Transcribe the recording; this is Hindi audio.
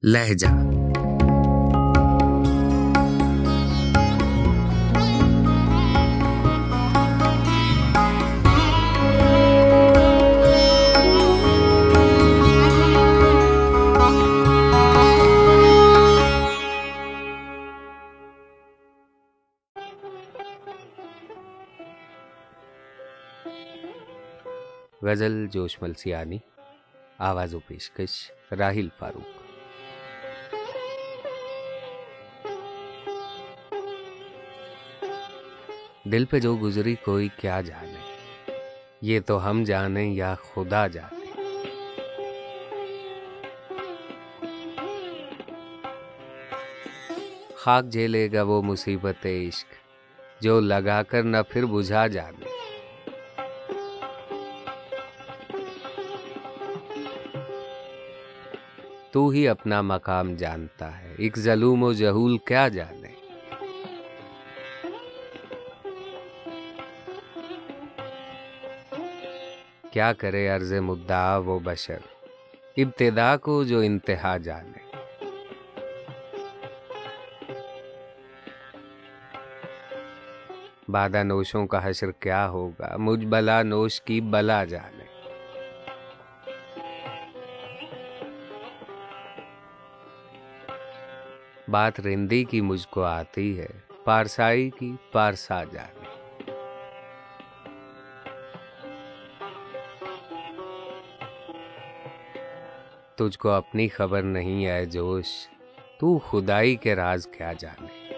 लहजा। गज़ल जोशमल सियानी, आवाज़ व पेशकश राहिल फारूक। दिल पे जो गुजरी कोई क्या जाने, ये तो हम जाने या खुदा जाने। खाक झेलेगा वो मुसीबत इश्क, जो लगा कर न फिर बुझा जाने। तू ही अपना मकाम जानता है, एक ज़लूम व जहूल क्या जाने। क्या करे अर्ज़े मुद्दा वो बशर, इब्तिदा को जो इंतहा जाने। बादा नोशों का हश्र क्या होगा, मुझ बला नोश की बला जाने। बात रिंदी की मुझको आती है, पारसाई की पारसा जाने। तुझको अपनी खबर नहीं है जोश, तू खुदाई के राज क्या जाने।